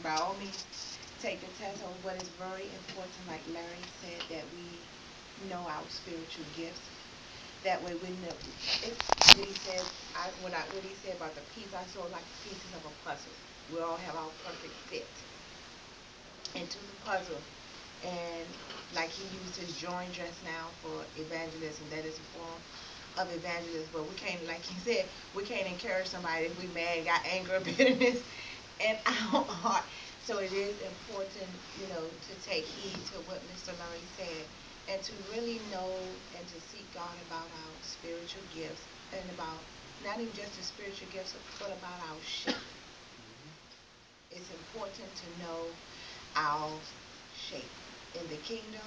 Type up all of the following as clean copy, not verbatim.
By all means, take the test. Or what is very important, like Larry said, that we know our spiritual gifts. That way we know. It's what he said. What he said about the piece. I saw like the pieces of a puzzle. We all have our perfect fit into the puzzle. And like he used his join just now for evangelism. That is a form of evangelism. But we can't, like he said, we can't encourage somebody if we mad, got anger, bitterness in our heart. So it is important, to take heed to what Mr. Murray said, and to really know and to seek God about our spiritual gifts, and about not even just the spiritual gifts, but about our shape. It's important to know our shape in the kingdom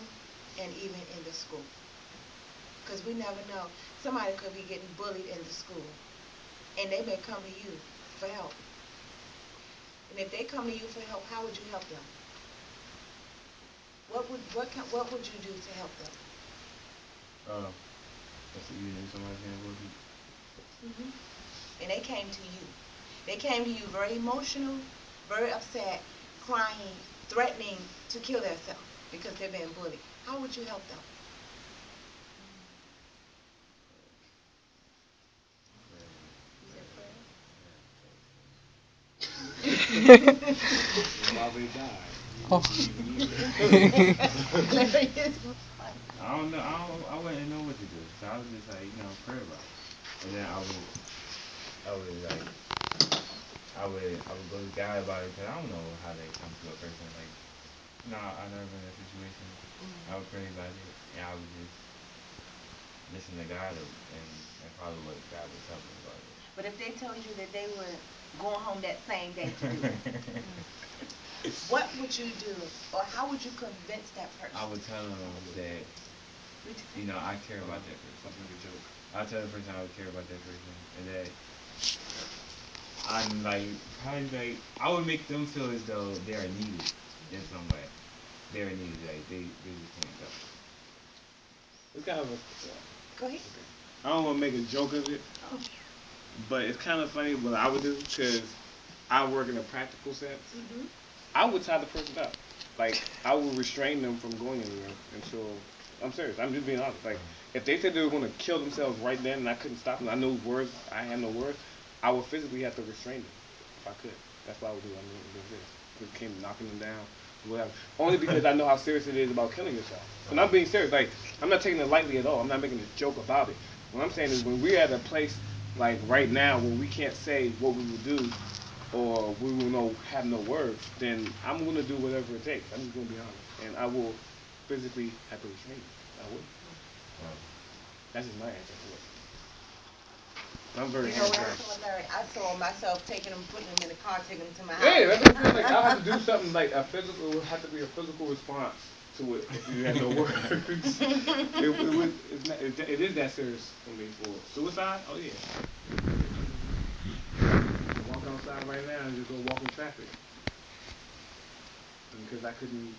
and even in the school. Because we never know. Somebody could be getting bullied in the school, and they may come to you for help. And if they come to you for help, how would you help them? What would you do to help them? Uh, that's what you knew somebody saying would be. Hmm. And they came to you. They came to you very emotional, very upset, crying, threatening to kill themselves because they're being bullied. How would you help them? You said prayer? While they die. Oh. Larry is I don't know. I wouldn't know what to do. So I was just like, pray about it. And then I would like, I would go to God about it because I don't know how they come to a person. Like, I never been in a situation. I would pray about it, and I would just listen to God and follow what God would tell me about But if they told you that they were going home that same day to do it, it. what would you do, or how would you convince that person? I would tell them that Would you say? I care about that person. Sounds like a joke. I tell the person I would care about that person, and that I'm like probably like I would make them feel as though they are needed in some way. They are needed. Like they just can't go. It's kind of a. Go ahead. Okay. I don't want to make a joke of it, Oh. but it's kind of funny what I would do because I work in a practical sense. Mhm. I would tie the person up. Like I would restrain them from going anywhere until I'm serious. I'm just being honest. Like if they said they were going to kill themselves right then and I couldn't stop them, I know words. I had no words. I would physically have to restrain them if I could. That's what I would do. I mean, if it came knocking them down, whatever. Only because I know how serious it is about killing yourself. And I'm being serious. Like I'm not taking it lightly at all. I'm not making a joke about it. What I'm saying is when we're at a place like right now when we can't say what we would do or we will have no words, then I'm gonna do whatever it takes. I'm just gonna be honest, and I will physically have to restrain you. I will. Well, That's just my answer to it. I'm very You know hands what I on. saw, Larry? I saw myself taking them, putting them in the car, taking them to my Yeah, house. that's what I'm saying. Like I'll have to do something like a physical. It would have to be a physical response to it if you had no words. It would. It's not, it is that serious for me. For suicide, oh yeah. I can walk outside right now and just go walk in traffic because I couldn't.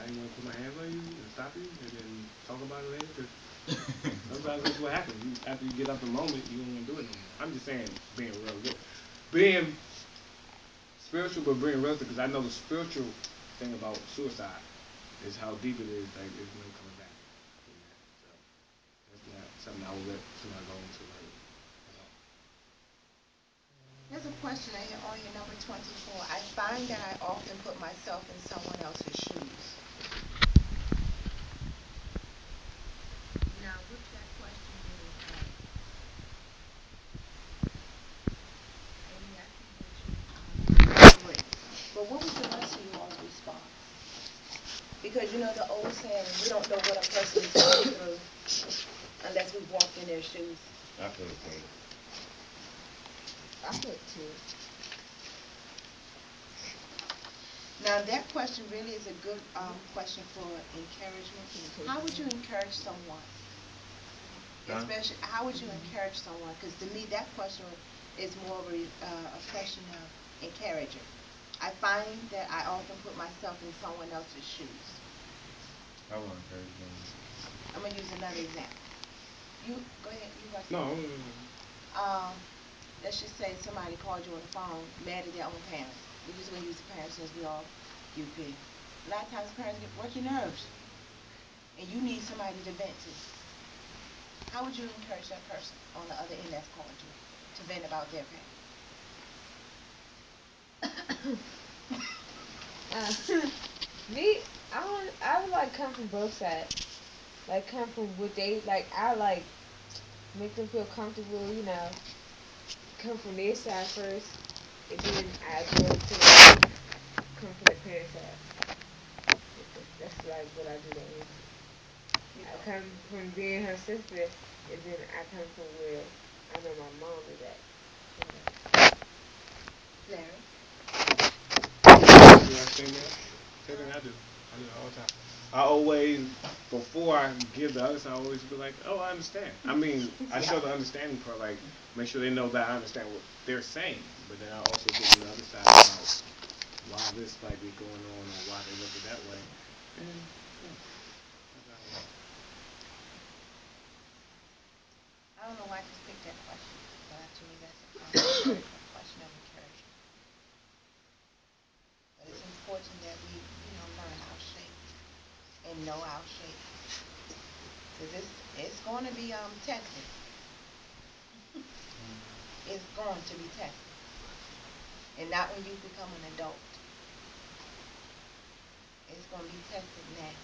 I didn't want to put my hands on you and stop you and then talk about it later. Because sometimes that's what happens. After you get out the moment, you don't want to do it no more. I'm just saying, being real, being spiritual, but being realistic. Because I know the spiritual thing about suicide is how deep it is. Like there's no coming back from that. So that's not something I would let somebody go into lightly at all. There's a question on here, number 24. I find that I often put myself in someone else's shoes. Now, with that question being asked, Amy, I see that you agree. But what was the rest of you all's response? Because you know the old saying, we don't know what a person is going through unless we've walked in their shoes. I feel the same. I would too. Now that question really is a good question for encouragement. How would you encourage someone? Huh? Especially, how would you encourage someone? Because to me, that question is more of a question of encouraging. I find that I often put myself in someone else's shoes. I want to encourage them. I'm gonna use another example. You go ahead. You about to say No, something? Um, let's just say somebody called you on the phone, mad at their own parents. We just gonna use the parents since we all UP. A lot of times parents get work your nerves, and you need somebody to vent to. How would you encourage that person on the other end that's calling to vent about their pain? Uh, me, I would like come from both sides. Like come from what they like. I like make them feel comfortable. Come from their side first, and then I go to come from the parent side. That's like what I do to Angie. You I go, come from being her sister, and then I come from where I know my mom is at. Larry. Do that same thing? Same thing I do. I do that all the time. I always, before I give the other side, I always be like, oh, I understand. I mean, I Yeah. show the understanding part, like, make sure they know that I understand what they're saying. But then I also give them the other side about why this might be going on or why they look at it that way. And, yeah, that's how I work. I don't know why I just picked that question, but to me that's a question of encouragement. But it's important that we, learn our shape and know our shape. Because it's going to be tested. It's going to be tested. And not when you become an adult. It's going to be tested now.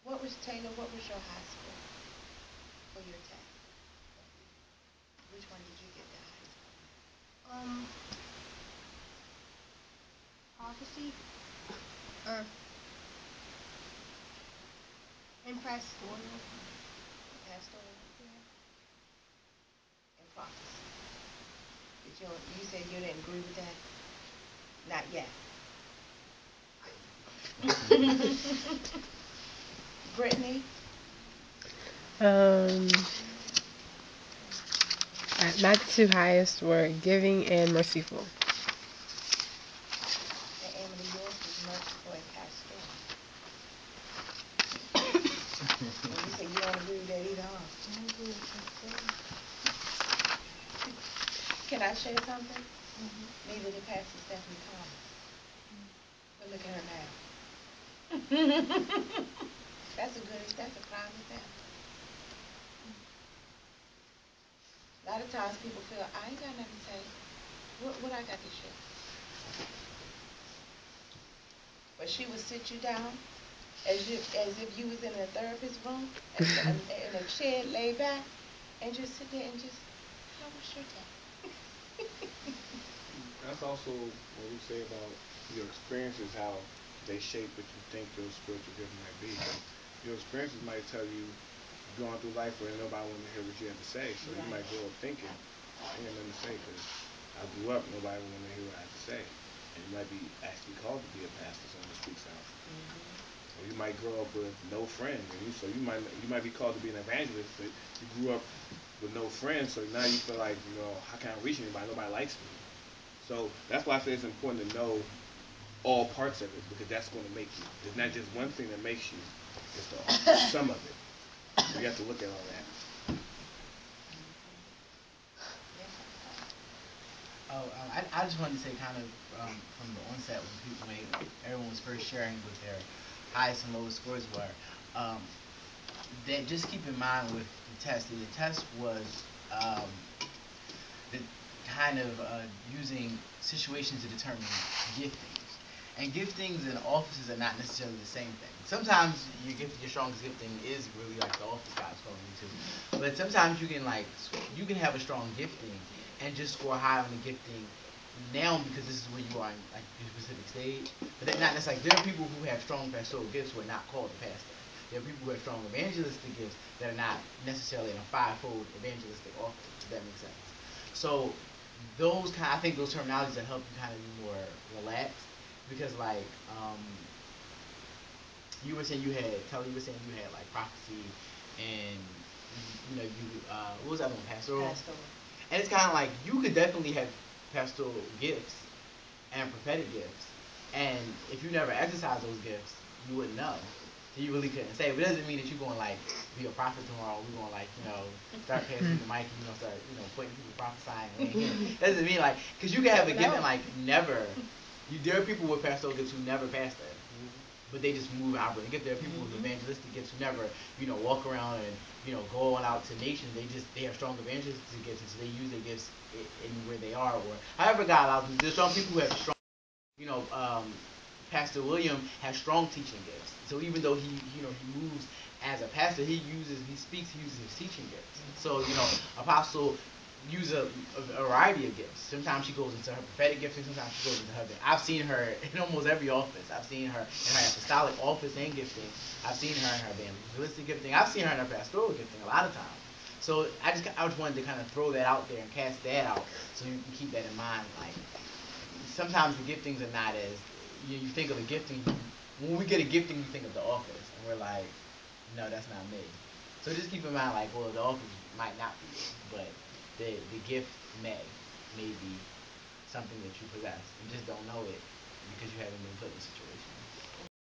What was your high school for your test? Which one did you get the highest Um, Prophecy or Impress Story. pastoral Yeah. and prophecy? You said you didn't agree with that? Not yet. Brittany, Um, my two highest were giving and merciful. and Emily, yours was merciful and pastoral. And you said you don't agree with that either, huh? I agree with pastoral. Can I share something? Mm-hmm. Neither did Pastor Stephanie Thomas. But look at her now. That's a crime example. A lot of times people feel, I ain't got nothing to say. What I got to share? But she would sit you down as if you was in a therapist room, in a chair, lay back, and just sit there and just, how was your day? That's also what we say about your experiences, how they shape what you think your spiritual gift might be. 'Cause your experiences might tell you going through life where nobody wanted to hear what you had to say. So you Right. might grow up thinking, I ain't got nothing to say because I grew up, nobody wanted to hear what I had to say. And you might be actually called to be a pastor, someone speaks out. Mm-hmm. Or you might grow up with no friends, and you might be called to be an evangelist. So you grew up with no friends, so now you feel like how can I reach anybody? Nobody likes me. So that's why I say it's important to know all parts of it because that's going to make you. It's not just one thing that makes you; it's the sum of it. So you have to look at all that. Yes, sir. Oh, I just wanted to say kind of from the onset when everyone was first sharing what their highest and lowest scores were, um, that just keep in mind with the test. The test was um, the kind of using situations to determine giftings. And giftings and offices are not necessarily the same thing. Sometimes your strongest gifting is really like the office God's calling you to, but sometimes you can have a strong gifting and just score high on the gifting now because this is where you are in like your specific stage. But then not necessarily. There are people who have strong pastoral gifts who are not called to pastor. There are people who have strong evangelistic gifts that are not necessarily in a fivefold evangelistic office. If that makes sense. So I think those terminologies that help you kind of be more relaxed because you were saying Kelly, you were saying you had like prophecy and what was that one, pastoral? Pastoral. And it's kind of like you could definitely have pastoral gifts and prophetic gifts, and if you never exercise those gifts, you wouldn't know. So you really couldn't say. But it doesn't mean that you're going to like be a prophet tomorrow. We're going to like start passing the mic and start putting people prophesying. It doesn't mean like because you can have a gift and like never. There are people with pastoral gifts who never pastor, but they just move out. But there are people with evangelistic gifts who never walk around and go on out to nations. They have strong evangelistic gifts, and so they use their gifts in where they are or however God allows them. There's some people who have strong you know, Pastor William has strong teaching gifts. So even though he moves as a pastor, he uses his teaching gifts. So Apostle uses a variety of gifts. Sometimes she goes into her prophetic gifting. Sometimes she goes into her. I've seen her in almost every office. I've seen her in her apostolic office and gifting. I've seen her in her evangelistic gifting. I've seen her in her pastoral gifting a lot of times. So I just wanted to kind of throw that out there and cast that out, so you can keep that in mind. Like sometimes the giftings are not as you think of a gifting. When we get a gifting, we think of the office, and we're like, no, that's not me. So just keep in mind, like, well, the office might not be you, but the gift may be something that you possess. You just don't know it because you haven't been put in a situation.